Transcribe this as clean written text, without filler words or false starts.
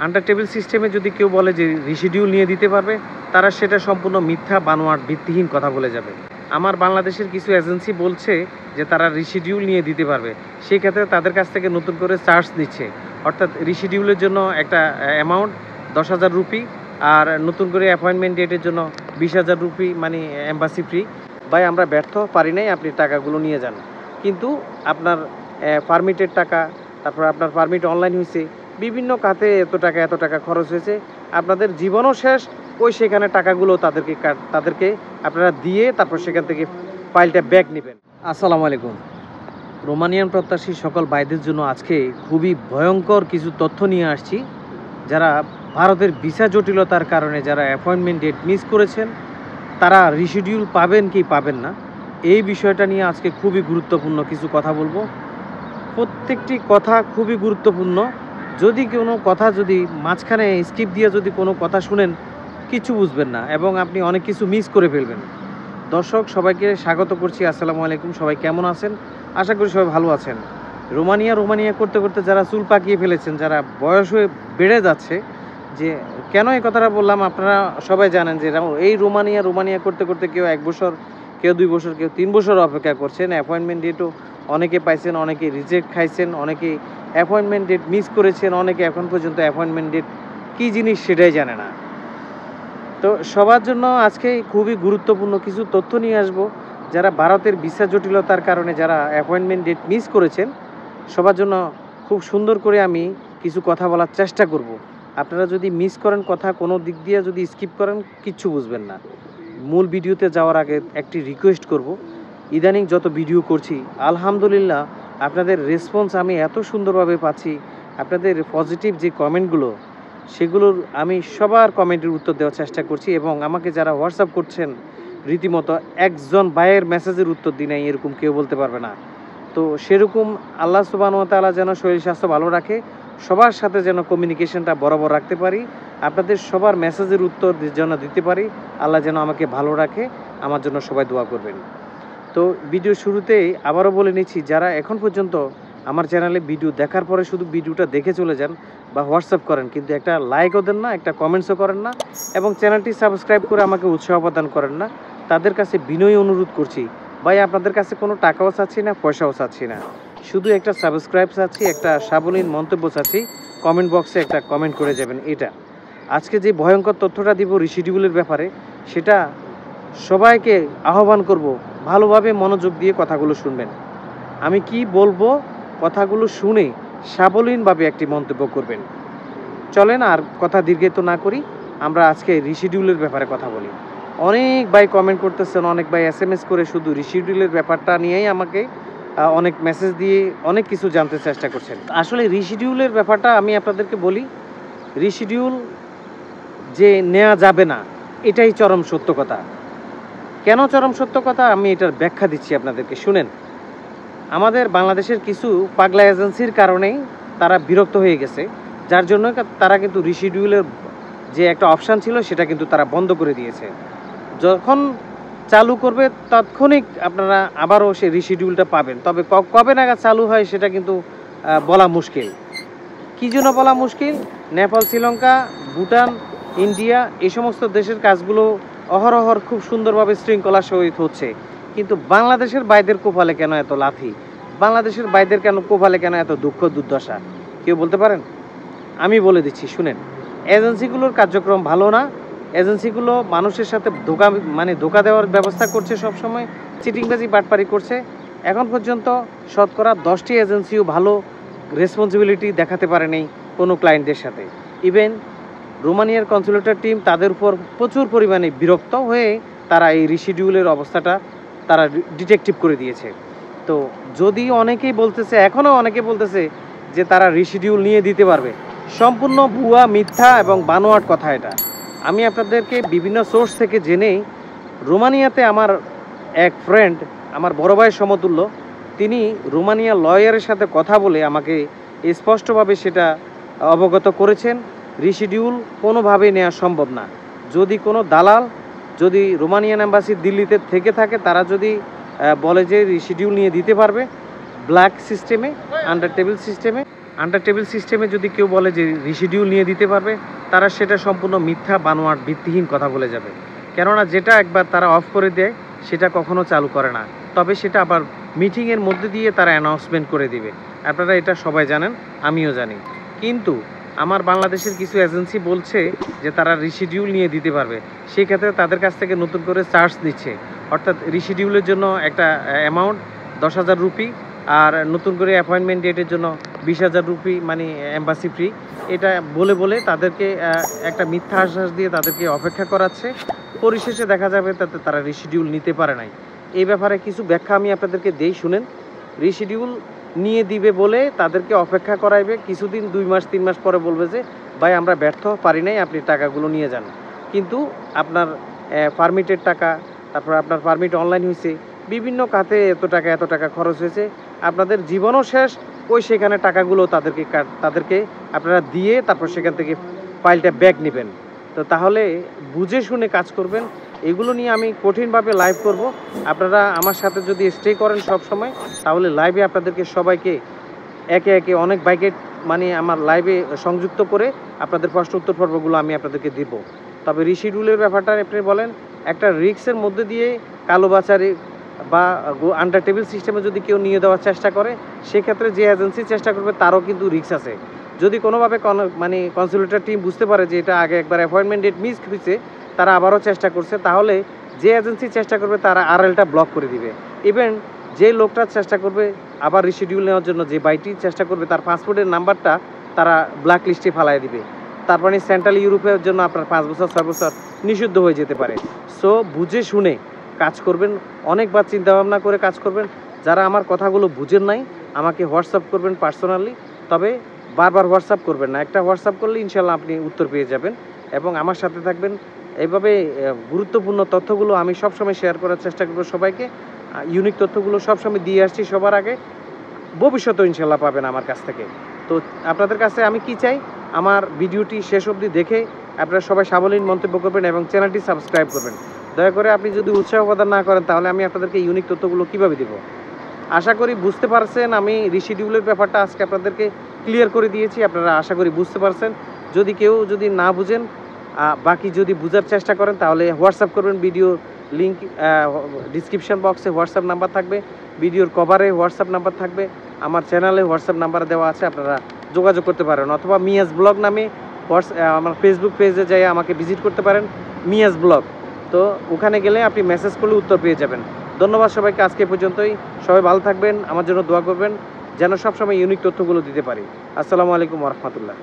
Under table সিস্টেমে যদি কেউ বলে যে রিশিডিউল নিয়ে দিতে পারবে, তারা সেটা সম্পূর্ণ মিথ্যা, বানোয়াট, ভিত্তিহীন কথা বলে যাবে। আমার বাংলাদেশের কিছু এজেন্সি বলছে যে তারা রিশিডিউল নিয়ে দিতে পারবে, সেই ক্ষেত্রে তাদের কাছ থেকে নতুন করে চার্জ নিচ্ছে। অর্থাৎ রিশিডিউলের জন্য একটা অ্যামাউন্ট 10,000 রুপি, আর নতুন করে অ্যাপয়েন্টমেন্ট ডেটের জন্য 20,000 রুপি, মানে এম্বাসি ফ্রি। ভাই আমরা ব্যর্থ, পারি নাই, আপনি টাকাগুলো নিয়ে যান। কিন্তু আপনার পারমিটের টাকা, তারপর আপনার পারমিট অনলাইন হয়েছে, বিভিন্ন খাতে এত টাকা খরচ হয়েছে, আপনাদের জীবনও শেষ। ওই সেখানে টাকাগুলো তাদেরকে আপনারা দিয়ে তারপর সেখান থেকে ফাইলটা ব্যাক নেবেন। আসসালামু আলাইকুম। রোমানিয়ান প্রত্যাশী সকল ভাইদের জন্য আজকে খুবই ভয়ঙ্কর কিছু তথ্য নিয়ে আসছি। যারা ভারতের ভিসা জটিলতার কারণে যারা অ্যাপয়েন্টমেন্ট ডেট মিস করেছেন, তারা রিশিডিউল পাবেন কি পাবেন না, এই বিষয়টা নিয়ে আজকে খুবই গুরুত্বপূর্ণ কিছু কথা বলবো। প্রত্যেকটি কথা খুবই গুরুত্বপূর্ণ। যদি কোনো কথা যদি মাঝখানে স্কিপ দিয়ে যদি কোনো কথা শুনেন, কিছু বুঝবেন না এবং আপনি অনেক কিছু মিস করে ফেলবেন। দর্শক সবাইকে স্বাগত করছি। আসসালামু আলাইকুম। সবাই কেমন আছেন? আশা করি সবাই ভালো আছেন। রোমানিয়া করতে করতে যারা চুল পাকিয়ে ফেলেছেন, যারা বয়স হয়ে বেড়ে যাচ্ছে, যে কেন এই কথাটা বললাম আপনারা সবাই জানেন যে এই রোমানিয়া করতে করতে কেউ 1 বছর, কেউ 2 বছর, কেউ 3 বছর অপেক্ষা করছেন। অ্যাপয়েন্টমেন্ট ডেটও অনেকে পাইছেন, অনেকে রিজেক্ট খাইছেন, অনেকে অ্যাপয়েন্টমেন্ট ডেট মিস করেছেন, অনেকে এখন পর্যন্ত অ্যাপয়েন্টমেন্ট ডেট কী জিনিস সেটাই জানে না। তো সবার জন্য আজকে খুবই গুরুত্বপূর্ণ কিছু তথ্য নিয়ে আসব। যারা ভারতের ভিসা জটিলতার কারণে যারা অ্যাপয়েন্টমেন্ট ডেট মিস করেছেন, সবার জন্য খুব সুন্দর করে আমি কিছু কথা বলার চেষ্টা করব। আপনারা যদি মিস করেন কথা, কোনো দিক দিয়ে যদি স্কিপ করেন, কিচ্ছু বুঝবেন না। মূল ভিডিওতে যাওয়ার আগে একটি রিকোয়েস্ট করব, ইদানিং যত ভিডিও করছি আলহামদুলিল্লাহ আপনাদের রেসপন্স আমি এত সুন্দরভাবে পাচ্ছি। আপনাদের পজিটিভ যে কমেন্টগুলো, সেগুলোর আমি সবার কমেন্টের উত্তর দেওয়ার চেষ্টা করছি এবং আমাকে যারা হোয়াটসঅ্যাপ করছেন, রীতিমতো একজন ভাইয়ের মেসেজের উত্তর দিই নাই এরকম কেউ বলতে পারবে না। তো সেরকম আল্লাহ সুবহানাহু ওয়া তাআলা যেন শরীর স্বাস্থ্য ভালো রাখে, সবার সাথে যেন কমিউনিকেশনটা বরাবর রাখতে পারি, আপনাদের সবার মেসেজের উত্তর যেন দিতে পারি, আল্লাহ যেন আমাকে ভালো রাখে। আমার জন্য সবাই দোয়া করবেন। তো ভিডিও শুরুতেই আবারও বলে নিচ্ছি, যারা এখন পর্যন্ত আমার চ্যানেলে ভিডিও দেখার পরে শুধু ভিডিওটা দেখে চলে যান বা হোয়াটসঅ্যাপ করেন, কিন্তু একটা লাইকও দেন না, একটা কমেন্টসও করেন না এবং চ্যানেলটি সাবস্ক্রাইব করে আমাকে উৎসাহ প্রদান করেন না, তাদের কাছে বিনয়ী অনুরোধ করছি, ভাই আপনাদের কাছে কোনো টাকাও চাচ্ছি না, পয়সাও চাচ্ছি না, শুধু একটা সাবস্ক্রাইব চাচ্ছি, একটা সাবলীল মন্তব্য চাচ্ছি, কমেন্ট বক্সে একটা কমেন্ট করে যাবেন। এটা আজকে যে ভয়ঙ্কর তথ্যটা দিব রিশিডিউলের ব্যাপারে, সেটা সবাইকে আহ্বান করব ভালোভাবে মনোযোগ দিয়ে কথাগুলো শুনবেন। আমি কি বলবো কথাগুলো শুনে সাবলীনভাবে একটি মন্তব্য করবেন। চলেন আর কথা দীর্ঘায়িত না করি, আমরা আজকে রিশিডিউলের ব্যাপারে কথা বলি। অনেক ভাই কমেন্ট করতেছেন, অনেক ভাই SMS করে শুধু রিশিডিউলের ব্যাপারটা নিয়েই আমাকে অনেক মেসেজ দিয়ে অনেক কিছু জানতে চেষ্টা করছেন। আসলে রিশিডিউলের ব্যাপারটা আমি আপনাদেরকে বলি, রিশিডিউল যে নেওয়া যাবে না, এটাই চরম সত্য কথা। কেন চরম সত্য কথা, আমি এটার ব্যাখ্যা দিচ্ছি আপনাদেরকে, শুনেন। আমাদের বাংলাদেশের কিছু পাগলা এজেন্সির কারণেই তারা বিরক্ত হয়ে গেছে, যার জন্য তারা কিন্তু রিশিডিউলের যে একটা অপশান ছিল সেটা কিন্তু তারা বন্ধ করে দিয়েছে। যখন চালু করবে তাৎক্ষণিক আপনারা আবারও সেই রিশিডিউলটা পাবেন, তবে কবে নাগাদ চালু হয় সেটা কিন্তু বলা মুশকিল। কী জন্য বলা মুশকিল? নেপাল, শ্রীলঙ্কা, ভুটান, ইন্ডিয়া, এই সমস্ত দেশের কাজগুলো অহরহর খুব সুন্দরভাবে শৃঙ্খলার সহিত হচ্ছে, কিন্তু বাংলাদেশের ভাইদের কোপালে কেন এত লাথি? বাংলাদেশের ভাইদের কোপালে কেন এত দুঃখ দুর্দশা? কেউ বলতে পারেন? আমি বলে দিচ্ছি, শুনেন। এজেন্সিগুলোর কার্যক্রম ভালো না। এজেন্সিগুলো মানুষের সাথে ধোকা দেওয়ার ব্যবস্থা করছে, সবসময় চিটিংবাজি বাটপারি করছে। এখন পর্যন্ত শতকরা 10টি এজেন্সিও ভালো রেসপন্সিবিলিটি দেখাতে পারেনি কোনো ক্লায়েন্টদের সাথে। ইভেন রোমানিয়ার কনসুলেটর টিম তাদের উপর প্রচুর পরিমাণে বিরক্ত হয়ে তারা এই রিশিডিউলের অবস্থাটা তারা ডিটেকটিভ করে দিয়েছে। তো যদি অনেকেই বলতেছে, এখনও অনেকে বলতেছে যে তারা রিশিডিউল নিয়ে দিতে পারবে, সম্পূর্ণ ভুয়া, মিথ্যা এবং বানোয়াট কথা এটা। আমি আপনাদেরকে বিভিন্ন সোর্স থেকে জেনেই, রোমানিয়াতে আমার এক ফ্রেন্ড, আমার বড় ভাইয়ের সমতুল্য, তিনি রোমানিয়া লয়ারের সাথে কথা বলে আমাকে স্পষ্টভাবে সেটা অবগত করেছেন, রিশিডিউল কোনোভাবেই নেওয়া সম্ভব না। যদি কোনো দালাল যদি রোমানিয়ান এম্বাসি দিল্লিতে থেকে থাকে, তারা যদি বলে যে রিশিডিউল নিয়ে দিতে পারবে ব্ল্যাক সিস্টেমে, আন্ডার টেবিল সিস্টেমে, আন্ডার টেবিল সিস্টেমে যদি কেউ বলে যে রিশিডিউল নিয়ে দিতে পারবে, তারা সেটা সম্পূর্ণ মিথ্যা, বানোয়াট, ভিত্তিহীন কথা বলে যাবে। কেননা যেটা একবার তারা অফ করে দেয় সেটা কখনো চালু করে না, তবে সেটা আবার মিটিংয়ের মধ্যে দিয়ে তারা অ্যানাউন্সমেন্ট করে দিবে। আপনারা এটা সবাই জানেন, আমিও জানি। কিন্তু আমার বাংলাদেশের কিছু এজেন্সি বলছে যে তারা রিশিডিউল নিয়ে দিতে পারবে, সেই ক্ষেত্রে তাদের কাছ থেকে নতুন করে চার্জ নিচ্ছে। অর্থাৎ রিশিডিউলের জন্য একটা অ্যামাউন্ট 10,000 রুপি, আর নতুন করে অ্যাপয়েন্টমেন্ট ডেটের জন্য 20,000 রুপি, মানে এম্বাসি ফ্রি। এটা বলে বলে তাদেরকে একটা মিথ্যা আশ্বাস দিয়ে তাদেরকে অপেক্ষা করাচ্ছে। পরিশেষে দেখা যাবে তাতে তারা রিশিডিউল নিতে পারে নাই। এই ব্যাপারে কিছু ব্যাখ্যা আমি আপনাদেরকে দেই, শুনেন। রিশিডিউল নিয়ে দিবে বলে তাদেরকে অপেক্ষা করাইবে, কিছুদিন 2 মাস 3 মাস পরে বলবে যে ভাই আমরা ব্যর্থ, পারি নাই, আপনি টাকাগুলো নিয়ে যান। কিন্তু আপনার পারমিটের টাকা, তারপর আপনার পারমিট অনলাইন হয়েছে, বিভিন্ন খাতে এত টাকা খরচ হয়েছে, আপনাদের জীবনও শেষ। ওই সেখানে টাকাগুলো তাদেরকে আপনারা দিয়ে তারপর সেখান থেকে ফাইলটা ব্যাক নেবেন। তো তাহলে বুঝে শুনে কাজ করবেন। এগুলো নিয়ে আমি কঠিনভাবে লাইভ করব। আপনারা আমার সাথে যদি স্টে করেন সব সময়, তাহলে লাইভে আপনাদেরকে সবাইকে একে একে অনেক বাইকে মানে আমার লাইভে সংযুক্ত করে আপনাদের প্রশ্ন উত্তর পর্বগুলো আমি আপনাদেরকে দিব। তবে রিশিডিউলের ব্যাপারটা আপনি বলেন, একটা রিস্কের মধ্যে দিয়ে কালোবাজারি বা আন্ডার টেবিল সিস্টেমে যদি কেউ নিয়ে দেওয়ার চেষ্টা করে, সেক্ষেত্রে যে এজেন্সি চেষ্টা করবে তারও কিন্তু রিস্ক আছে। যদি কোনোভাবে মানে কনসুলেটর টিম বুঝতে পারে যে এটা আগে একবার অ্যাপয়েন্টমেন্ট ডেট মিস হয়েছে, তারা আবারও চেষ্টা করছে, তাহলে যে এজেন্সি চেষ্টা করবে তারা আরএলটা ব্লক করে দিবে। ইভেন যে লোকটা চেষ্টা করবে আবার রিশিডিউল নেওয়ার জন্য, যে বাইটি চেষ্টা করবে, তার পাসপোর্টের নাম্বারটা তারা ব্ল্যাক লিস্টে ফালাই দিবে। তার মানে সেন্ট্রাল ইউরোপের জন্য আপনার 5 বছর 6 বছর নিষিদ্ধ হয়ে যেতে পারে। সো বুঝে শুনে কাজ করবেন, অনেকবার চিন্তাভাবনা করে কাজ করবেন। যারা আমার কথাগুলো বুঝেন নাই, আমাকে হোয়াটসঅ্যাপ করবেন পার্সোনালি, তবে বারবার হোয়াটসঅ্যাপ করবেন না। একটা হোয়াটসঅ্যাপ করলে ইনশাল্লাহ আপনি উত্তর পেয়ে যাবেন এবং আমার সাথে থাকবেন। এইভাবে গুরুত্বপূর্ণ তথ্যগুলো আমি সবসময় শেয়ার করার চেষ্টা করব সবাইকে। ইউনিক তথ্যগুলো সবসময় দিয়ে আসছি সবার আগে, ভবিষ্যতেও ইনশাল্লাহ পাবেন আমার কাছ থেকে। তো আপনাদের কাছে আমি কি চাই, আমার ভিডিওটি শেষ অবধি দেখে আপনারা সবাই সাবলীল মন্তব্য করবেন এবং চ্যানেলটি সাবস্ক্রাইব করবেন। দয়া করে আপনি যদি উৎসাহ প্রদান না করেন, তাহলে আমি আপনাদেরকে ইউনিক তথ্যগুলো কীভাবে দেব। আশা করি বুঝতে পারছেন। আমি রিশিডিউলের ব্যাপারটা আজকে আপনাদেরকে ক্লিয়ার করে দিয়েছি, আপনারা আশা করি বুঝতে পারছেন। যদি না বুঝেন, বাকি যদি বোঝার চেষ্টা করেন, তাহলে হোয়াটসঅ্যাপ করবেন। ভিডিও লিঙ্ক ডিসক্রিপশন বক্সে হোয়াটসঅ্যাপ নাম্বার থাকবে, ভিডিওর কভারে হোয়াটসঅ্যাপ নাম্বার থাকবে, আমার চ্যানেলে হোয়াটসঅ্যাপ নাম্বার দেওয়া আছে, আপনারা যোগাযোগ করতে পারেন। অথবা মিয়াজ ব্লগ নামে আমার ফেসবুক পেজে যাই আমাকে ভিজিট করতে পারেন, মিয়াজ ব্লগ। তো ওখানে গেলে আপনি মেসেজ করলে উত্তর পেয়ে যাবেন। ধন্যবাদ সবাইকে, আজকে পর্যন্তই। সবাই ভালো থাকবেন, আমার জন্য দোয়া করবেন যেন সবসময় ইউনিক তথ্যগুলো দিতে পারি। আসসালামু আলাইকুম ওয়া রাহমাতুল্লাহ।